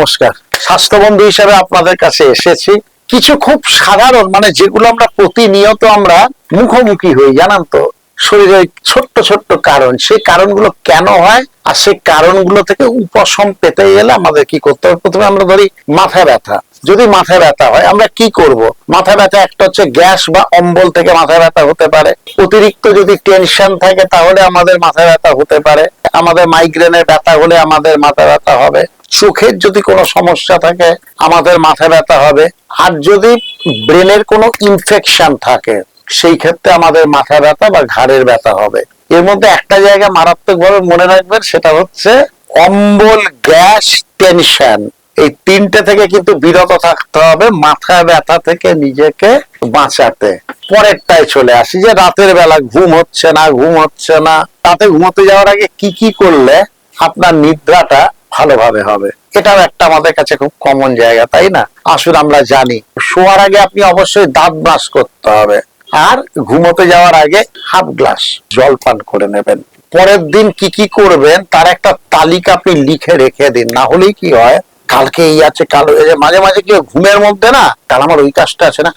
নমস্কার। স্বাস্থ্যবন্ধু হিসেবে আপনাদের কাছে এসেছি। কিছু খুব সাধারণ যেগুলো আমরা প্রতিনিয়ত আমরা মুখোমুখি হই, জানান তো, শরীরের ছোট্ট ছোট্ট কারণ, সেই কারণগুলো কেন হয় আর সেই কারণগুলো থেকে উপশম পেতে গেলে আমাদের কি করতে হবে। প্রথমে আমরা ধরি মাথা ব্যথা। যদি মাথা ব্যথা হয় আমরা কি করব? মাথা ব্যথা একটা হচ্ছে গ্যাস বা অম্বল থেকে মাথা ব্যথা হতে পারে। অতিরিক্ত যদি টেনশন থাকে তাহলে আমাদের মাথা ব্যথা হতে পারে। আমাদের মাইগ্রেনের ব্যথা হলে আমাদের মাথা ব্যথা হবে। চোখের যদি কোনো সমস্যা থাকে আমাদের মাথা ব্যথা হবে। আর যদি ব্রেনের কোনো ইনফেকশন থাকে সেই ক্ষেত্রে আমাদের মাথা ব্যথা বা ঘাড়ের ব্যথা হবে। এর মধ্যে একটা জায়গা মারাত্মক ভাবে মনে রাখবেন, সেটা হচ্ছে অম্বল, গ্যাস, টেনশন। এই তিনটে থেকে কিন্তু বিরত থাকতে হবে মাথা ব্যথা থেকে নিজেকে বাঁচাতে। পরেরটায় চলে আসি, যে রাতের বেলা ঘুম হচ্ছে না। রাতে ঘুমোতে যাওয়ার আগে কি কি করলে আপনার নিদ্রাটা ভালোভাবে হবে, এটাও একটা আমাদের কাছে খুব কমন জায়গা, তাই না? আসলে আমরা জানি শোয়ার আগে আপনি অবশ্যই দাঁত ব্রাশ করতে হবে, আর ঘুমোতে যাওয়ার আগে হাফ গ্লাস জল পান করে নেবেন। পরের দিন কি কি করবেন তার একটা তালিকা আপনি লিখে রেখে দিন। না হলেই কি হয়, কালকে এই আছে, কাল মাঝে মাঝে কি ঘুমের মধ্যে না, কাল আমার ওই কাজটা আছে না,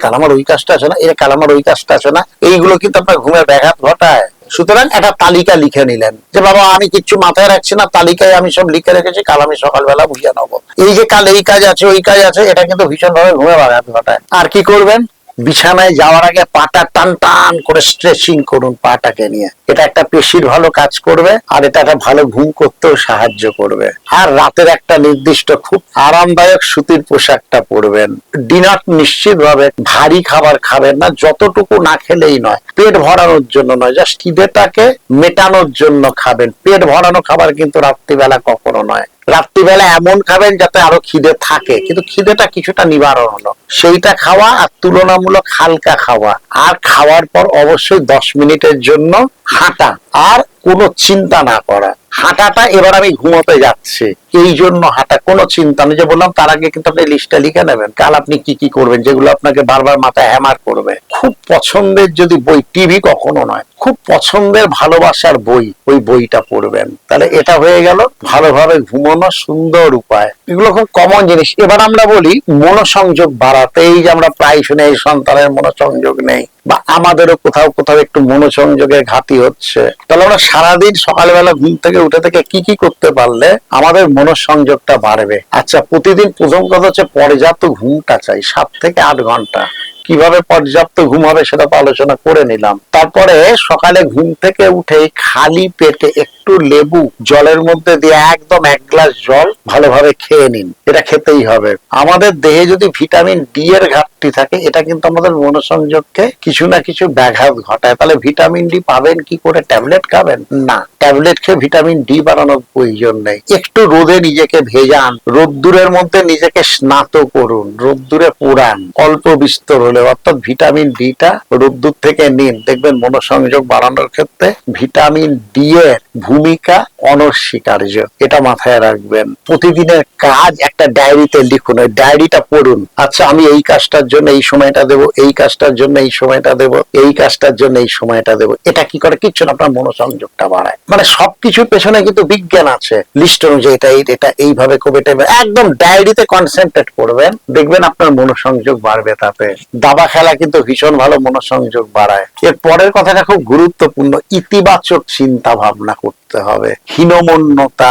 কাল আমার ওই কাজটা আছে না, কাল আমার ওই কাজটা আছে না, এইগুলো কিন্তু আপনার ঘুমের ব্যাঘাত ঘটায়। সুতরাং একটা তালিকা লিখে নিলেন যে বাবা আমি কিচ্ছু মাথায় রাখছি না, তালিকায় আমি সব লিখে রেখেছি, কাল আমি সকালবেলা বুঝে নেবো। এই যে কাল এই কাজ আছে ওই কাজ আছে, এটা কিন্তু ভীষণ ভাবে ঘুমে ব্যাঘাত ঘটায়। আর কি করবেন, বিছানায় যাওয়ার আগে পাটা টান টান করে স্ট্রেচিং করুন পাটাকে নিয়ে। এটা একটা পেশির ভালো কাজ করবে, আর এটা একটা ভালো ঘুম করতেও সাহায্য করবে। আর রাতের একটা নির্দিষ্ট খুব আরামদায়ক সুতির পোশাকটা পরবেন। ডিনার নিশ্চিত ভাবে ভারী খাবার খাবেন না, যতটুকু না খেলেই নয়, পেট ভরানোর জন্য নয়, জাস্ট খিদেটাকে মেটানোর জন্য খাবেন। পেট ভরানো খাবার কিন্তু রাত্রিবেলা কখনো নয়। রাত্রিবেলা এমন খাবেন যাতে আরো খিদে থাকে, কিন্তু খিদেটা কিছুটা নিবারণ হলো, সেইটা খাওয়া। আর তুলনামূলক হালকা খাওয়া, আর খাওয়ার পর অবশ্যই 10 মিনিটের জন্য হাঁটা, আর কোনো চিন্তা না করা। হাঁটাটা এবার আমি ঘুমোতে যাচ্ছি এই জন্য হাঁটা, কোনো চিন্তা নেই। যে বললাম তার আগে কিন্তু আপনি লিস্টটা লিখে নেবেন, কাল আপনি কি কি করবেন, যেগুলো আপনাকে বারবার মাথায় হ্যামার করবে। খুব পছন্দের যদি বই, টিভি কখনো নয়, খুব পছন্দের ভালোবাসার বই, ওই বইটা পড়বেন। তাহলে এটা হয়ে গেল ভালোভাবে ঘুমানো সুন্দর উপায়। এগুলো খুব কমন জিনিস। এবার আমরা বলি মনোসংযোগ বাড়াতে। এই যে আমরা প্রায় শুনে এই সন্তানের মনোসংযোগ নেই, বা আমাদেরও কোথাও কোথাও একটু মনোসংযোগের ঘাটতি হচ্ছে। তাহলে আমরা সারাদিন সকালবেলা ঘুম থেকে উঠে থেকে কি কি করতে পারলে আমাদের মনোসংযোগটা বাড়বে? আচ্ছা, প্রতিদিন প্রথম কথা হচ্ছে পর্যাপ্ত ঘুমটা চাই, 7 থেকে 8 ঘন্টা। কিভাবে পর্যাপ্ত ঘুম হবে সেটা তো আলোচনা করে নিলাম। তারপরে সকালে ঘুম থেকে উঠে খালি পেটে একটু লেবু জলের মধ্যে দিয়ে একদম 1 গ্লাস জল ভালোভাবে খেয়ে নিন। এটা খেতেই হবে। আমাদের দেহে যদি ভিটামিন ডি এর ঘাটতি থাকে, এটা কিন্তু আমাদের মনোসংযোগকে কিছু না কিছু ব্যাঘাত ঘটায়। তাহলে ভিটামিন ডি পাবেন কি করে? ট্যাবলেট খাবেন না, ট্যাবলেট খেয়ে ভিটামিন ডি বাড়ানোর প্রয়োজন নেই। একটু রোদে নিজেকে ভেজান, রোদ্দুরের মধ্যে নিজেকে স্নাত করুন, রোদ্দুরে পোড়ান, অল্প বিস্তর হলে, অর্থাৎ ভিটামিন ডিটা রোদ্দুর থেকে নিন। দেখবেন মনোসংযোগ বাড়ানোর ক্ষেত্রে ভিটামিন ডি এর ভূমিকা অনস্বীকার্য। এটা মাথায় রাখবেন। প্রতিদিনের কাজ একটা ডায়েরিতে লিখুন, ওই ডায়েরিটা পড়ুন। আচ্ছা, আমি এই কাজটার জন্য এই সময়টা দেবো, এই কাজটার জন্য এই সময়টা দেবো, এই কাজটার জন্য এই সময়টা দেবো। এটা কি করে? কিচ্ছু না, আপনার মনোসংযোগটা বাড়ায়। সবকিছুর পেছনে কিন্তু বিজ্ঞান আছে। লিস্ট অনুযায়ী এটা এইভাবে করবে, একদম ডায়েরিতে কনসেন্ট্রেট করবেন, দেখবেন আপনার মনোসংযোগ বাড়বে। তাতে দাবা খেলা কিন্তু ভীষণ ভালো মনোসংযোগ বাড়ায়। এর পরের কথাটা খুব গুরুত্বপূর্ণ, ইতিবাচক চিন্তা ভাবনা করতে হবে। হীনমন্যতা,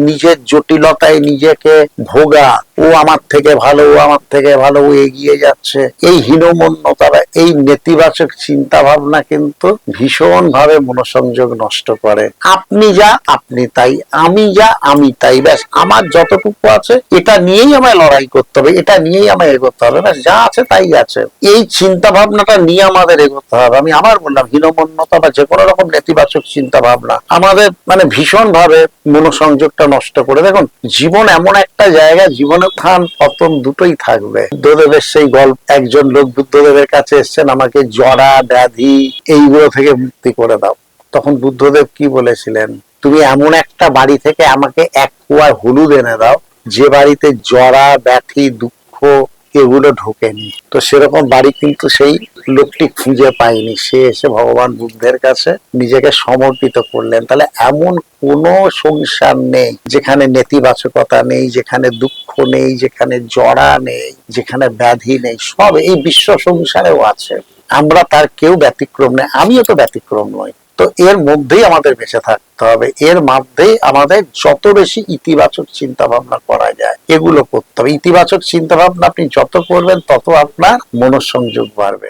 নিজের জটিলতায় নিজেকে ভোগা, ও আমার থেকে ভালো, ও আমার থেকে ভালো, ও এগিয়ে যাচ্ছে, এই হীনমন্যতা বা এই নেতিবাচক চিন্তা ভাবনা কিন্তু ভীষণ ভাবে মনোসংযোগ নষ্ট করে। আপনি যা আপনি তাই, আমি যা আমি তাই, ব্যাস আমার যতটুকু আছে এটা নিয়েই আমায় লড়াই করতে হবে, এটা নিয়েই আমায় এগোতে হবে, ব্যাস যা আছে তাই আছে। এই চিন্তা ভাবনাটা নিয়ে আমাদের এগোতে হবে। আমি আবার বললাম, হীনমন্যতা বা যে কোনো রকম নেতিবাচক চিন্তা ভাবনা আমাদের ভীষণ ভাবে মনোসংযোগটা নষ্ট করে। দেখুন, জীবন এমন একটা জায়গা, জীবনে উত্থান পতন দুটোই থাকবে। বুদ্ধদেবের সেই গল্প, একজন লোক বুদ্ধদেবের কাছে এসছেন, আমাকে জরা ব্যাধি এইগুলো থেকে মুক্তি করে দাও। তখন বুদ্ধদেব কি বলেছিলেন? তুমি এমন একটা বাড়ি থেকে আমাকে 1 কুয়া হলুদ এনে দাও, যে বাড়িতে জরা ব্যাধি দুঃখ এগুলো ঢোকেনি। তো সেরকম বাড়ি কিন্তু সেই লোকটি খুঁজে পায়নি, সে এসে ভগবান বুদ্ধের কাছে নিজেকে সমর্পিত করলেন। তাহলে এমন কোন সংসার নেই যেখানে নেতিবাচকতা নেই, যেখানে দুঃখ নেই, যেখানে জড়া নেই, যেখানে ব্যাধি নেই। সব এই বিশ্ব সংসারেও আছে, আমরা তার কেউ ব্যতিক্রম নেই, আমিও তো ব্যতিক্রম নই। তো এর মধ্যেই আমাদের বেঁচে থাকতে হবে, এর মধ্যেই আমাদের যত বেশি ইতিবাচক চিন্তা ভাবনা করা যায় এগুলো করতে হবে। ইতিবাচক চিন্তা ভাবনা আপনি যত করবেন তত আপনার মনোসংযোগ বাড়বে।